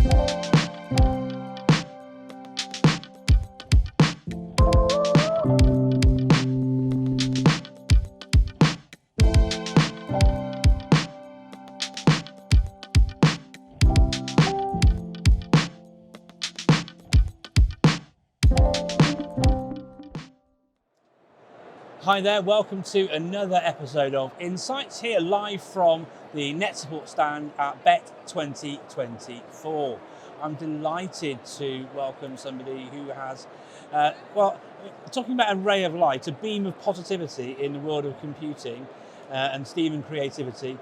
Hi there, welcome to another episode of Insights here live from the NetSupport stand at Bett 2024. I'm delighted to welcome somebody who has, talking about a ray of light, a beam of positivity in the world of computing and STEAM and creativity.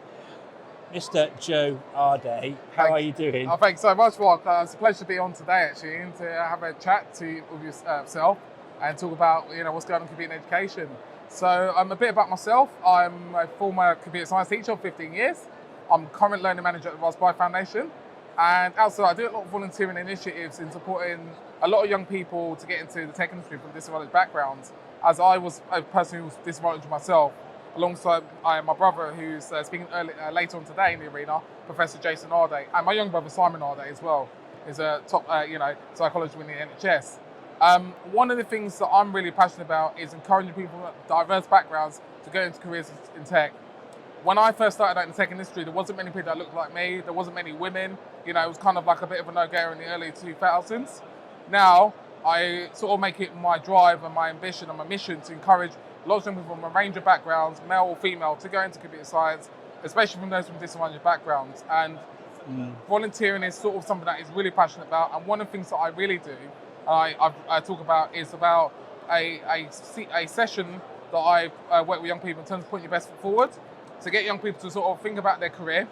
Mr. Joe Arday, how are you doing? Oh, thanks so much, Mark. It's a pleasure to be on today, actually, and to have a chat with yourself and talk about what's going on in computing education. So a bit about myself. I'm a former computer science teacher of 15 years. I'm current learning manager at the Raspberry Foundation. And also I do a lot of volunteering initiatives in supporting a lot of young people to get into the tech industry from disadvantaged backgrounds, as I was a person who was disadvantaged myself, alongside my brother, who's speaking later on today in the arena, Professor Joseph Arday, and my young brother Simon Arday as well, is a top psychologist within the NHS. One of the things that I'm really passionate about is encouraging people from diverse backgrounds to go into careers in tech. When I first started out in the tech industry, there wasn't many people that looked like me. There wasn't many women. It was kind of like a bit of a no-go in the early 2000s. Now, I sort of make it my drive and my ambition and my mission to encourage lots of people from a range of backgrounds, male or female, to go into computer science, especially from those from disadvantaged backgrounds. And volunteering is sort of something that is really passionate about. And one of the things that I really do, I talk about, is about a session that I work with young people in terms of putting your best foot forward, to get young people to sort of think about their career,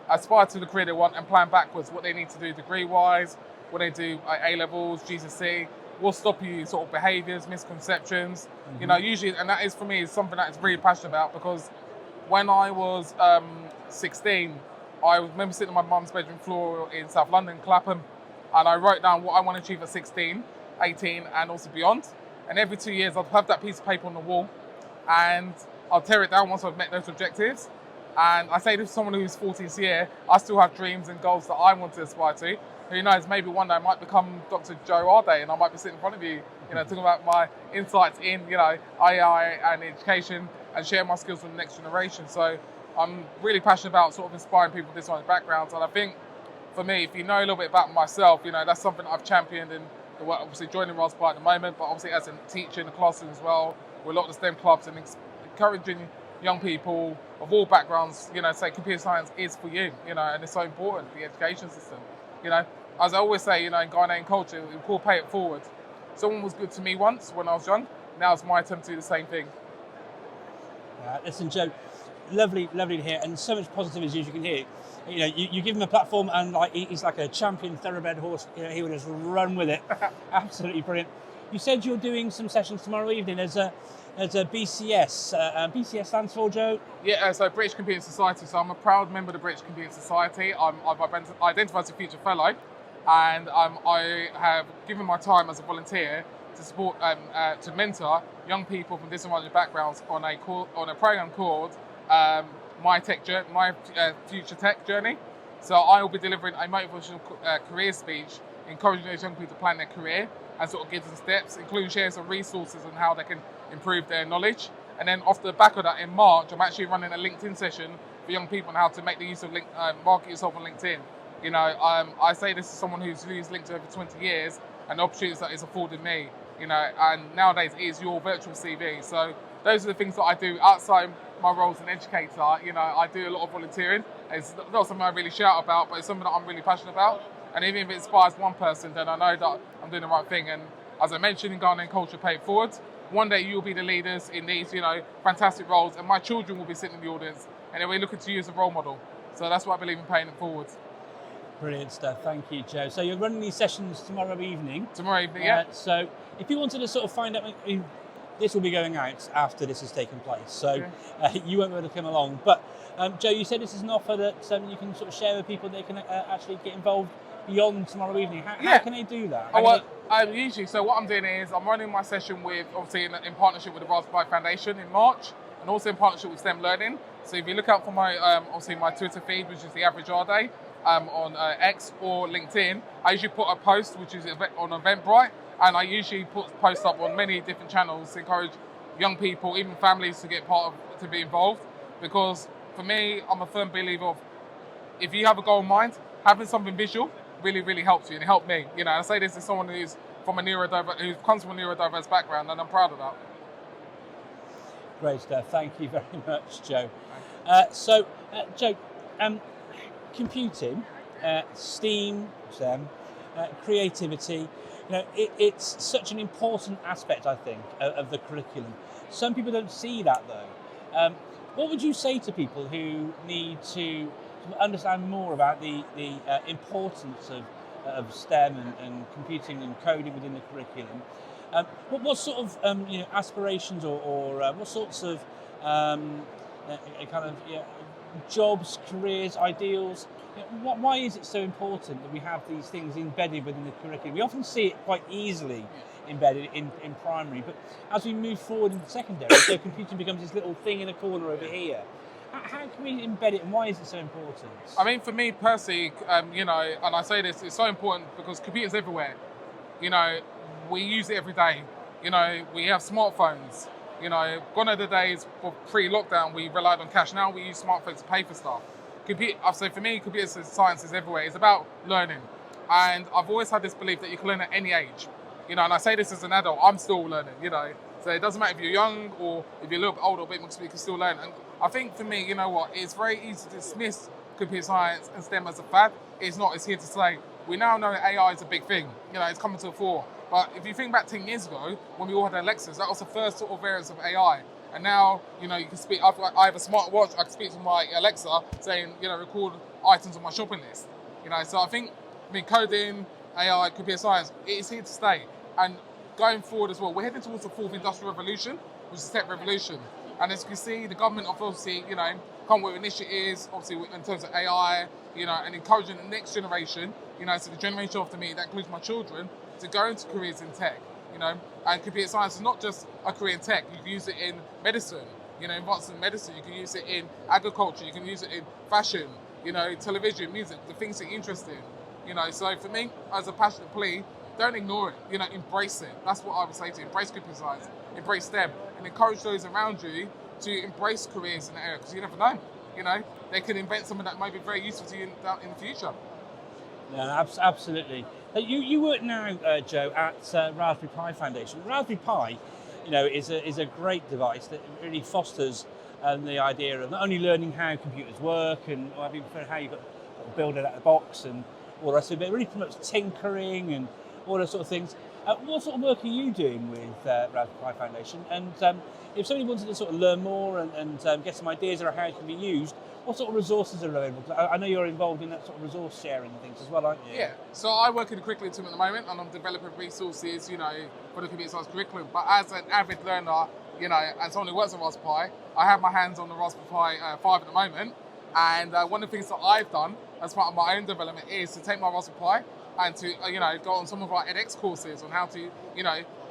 aspire to the career they want, and plan backwards what they need to do degree-wise, what they do at A-levels, GCSE, what stop you sort of behaviours, misconceptions. Usually, and that is for me is something that is really passionate about, because when I was 16, I remember sitting on my mum's bedroom floor in South London, Clapham, and I wrote down what I want to achieve at 16, 18, and also beyond. And every 2 years, I'd have that piece of paper on the wall, and I'll tear it down once I've met those objectives. And I say this to someone who's 40 this year, I still have dreams and goals that I want to aspire to. Who knows, maybe one day I might become Dr. Joe Arday, and I might be sitting in front of you, talking about my insights in, AI and education, and share my skills with the next generation. So I'm really passionate about sort of inspiring people with disadvantaged backgrounds. And I think, for me, if you know a little bit about myself, that's something I've championed in the work, obviously joining Raspberry at the moment, but obviously as a teacher in the classroom as well, with a lot of the STEM clubs, and encouraging young people of all backgrounds, say computer science is for you, and it's so important, the education system. As I always say, in Ghanaian culture, we call pay it forward. Someone was good to me once when I was young, now it's my turn to do the same thing. Listen, Joe, lovely to hear, and so much positivity as you can hear. You give him a platform, and he's like a champion thoroughbred horse. He would just run with it. Absolutely brilliant. You said you're doing some sessions tomorrow evening as a BCS. BCS stands for, Joe? Yeah, so British Computing Society. So I'm a proud member of the British Computing Society. I've identified as a future fellow, and I have given my time as a volunteer to support to mentor young people from disadvantaged backgrounds on a program called My Future Tech Journey. So I will be delivering a motivational career speech, encouraging those young people to plan their career and sort of give them steps, including sharing some resources on how they can improve their knowledge. And then off the back of that, in March, I'm actually running a LinkedIn session for young people on how to make the use of market yourself on LinkedIn. I say this as someone who's used LinkedIn over 20 years, and the opportunities that it's afforded me, and nowadays it is your virtual CV. So those are the things that I do outside my role as an educator. I do a lot of volunteering. It's not something I really shout about, but it's something that I'm really passionate about. And even if it inspires one person, then I know that I'm doing the right thing. And as I mentioned, in Ghanaian culture, pay it forward. One day you'll be the leaders in these, fantastic roles, and my children will be sitting in the audience, and they'll be looking to you as a role model. So that's why I believe in paying it forward. Brilliant stuff. Thank you, Joe. So you're running these sessions tomorrow evening. Tomorrow evening, yeah. So if you wanted to sort of find out, this will be going out after this has taken place, so you won't be able to come along. But Joe, you said this is an offer that you can sort of share with people. They can actually get involved beyond tomorrow evening. How can they do that? Usually, so what I'm doing is I'm running my session with, obviously in partnership with the Raspberry Foundation in March, and also in partnership with STEM Learning. So if you look out for my obviously my Twitter feed, which is the Average Arday, on X or LinkedIn, I usually put a post which is on Eventbrite, and I usually put posts up on many different channels to encourage young people, even families, to be involved. Because for me, I'm a firm believer of, if you have a goal in mind, having something visual really, really helps you, and it helped me. You know, I say this as someone who comes from a neurodiverse background, and I'm proud of that. Great stuff. Thank you very much, Joe. Joe, computing, STEAM, creativity, it's such an important aspect, I think, of the curriculum. Some people don't see that though. What would you say to people who need to understand more about the importance of STEM and computing and coding within the curriculum? What sort of aspirations or what sorts of jobs, careers, ideals? Why is it so important that we have these things embedded within the curriculum? We often see it quite easily embedded in primary, but as we move forward into secondary, so computing becomes this little thing in a corner over here. How can we embed it, and why is it so important? I mean, for me personally, and I say this, it's so important because computers everywhere. We use it every day. We have smartphones. Gone are the days for pre-lockdown, we relied on cash. Now we use smartphones to pay for stuff. So for me, computer science is everywhere. It's about learning. And I've always had this belief that you can learn at any age. And I say this as an adult, I'm still learning, So it doesn't matter if you're young or if you're a little bit older, but you can still learn. And I think for me, it's very easy to dismiss computer science and STEM as a fad. It's not, it's here to stay. We now know that AI is a big thing. It's coming to the fore. But if you think back 10 years ago, when we all had Alexas, that was the first sort of variants of AI. And now, you can speak, I have a smart watch, I can speak to my Alexa saying, record items on my shopping list. So I think, coding, AI, computer science, it is here to stay. And going forward as well, we're heading towards the fourth industrial revolution, which is tech revolution. And as you can see, the government obviously, come with initiatives, obviously in terms of AI, and encouraging the next generation, so the generation after me, that includes my children, to go into careers in tech, and computer science is not just a career in tech. You can use it in medicine, advanced in medicine. You can use it in agriculture. You can use it in fashion, television, music, the things that you're interested in. So for me, as a passionate plea, don't ignore it. Embrace it. That's what I would say to you. Embrace computer science, embrace STEM, and encourage those around you to embrace careers in the area, because you never know. They can invent something that might be very useful to you in the future. Yeah, absolutely. You work now, Joe, at Raspberry Pi Foundation. Raspberry Pi, is a great device that really fosters the idea of not only learning how computers work and how you've got to build it out of the box and all the rest of it, but it really promotes tinkering and all those sort of things. What sort of work are you doing with Raspberry Pi Foundation? And if somebody wanted to sort of learn more and get some ideas around how it can be used, what sort of resources are available? I know you're involved in that sort of resource sharing and things as well, aren't you? Yeah, so I work in the curriculum team at the moment, and I'm developing resources, for the computer science curriculum. But as an avid learner, and someone who works on Raspberry Pi, I have my hands on the Raspberry Pi 5 at the moment. And one of the things that I've done as part of my own development is to take my Raspberry Pi and to, go on some of our edX courses on how to,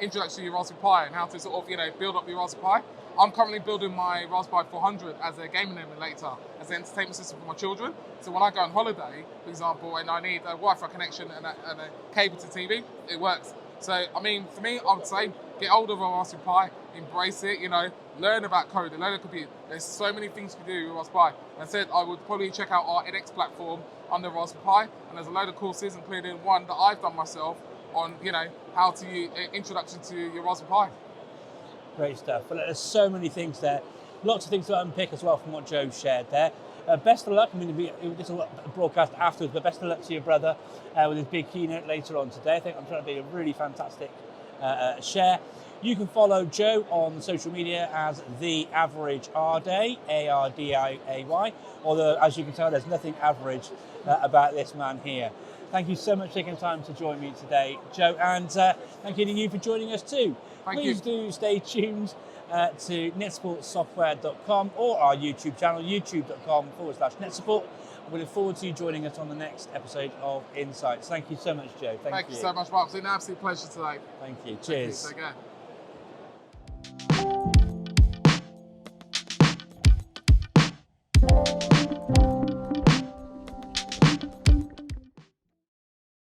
introduce your Raspberry Pi and how to sort of, build up your Raspberry Pi. I'm currently building my Raspberry 400 as a gaming emulator, as an entertainment system for my children. So when I go on holiday, for example, and I need a Wi-Fi connection and a cable to TV, it works. So, for me, I would say, get hold of a Raspberry Pi, embrace it, learn about coding, learn a computer. There's so many things you can do with Raspberry Pi. And I said I would probably check out our edX platform on the Raspberry Pi, and there's a load of courses, including one that I've done myself on, how to use introduction to your Raspberry Pi. Great stuff. Well, there's so many things there. Lots of things to unpick as well from what Joe shared there. Best of luck. This will broadcast afterwards, but best of luck to your brother with his big keynote later on today. I think I'm trying to be a really fantastic share. You can follow Joe on social media as The Average Arday, Ardiay, although as you can tell, there's nothing average about this man here. Thank you so much for taking the time to join me today, Joe, and thank you to you for joining us too. Please do stay tuned to netsupportsoftware.com or our YouTube channel, youtube.com/netsupport. We look forward to you joining us on the next episode of Insights. Thank you so much, Joe. Thank you so much, Mark. It's been an absolute pleasure today. Thank you. Cheers. Thank you. Take care.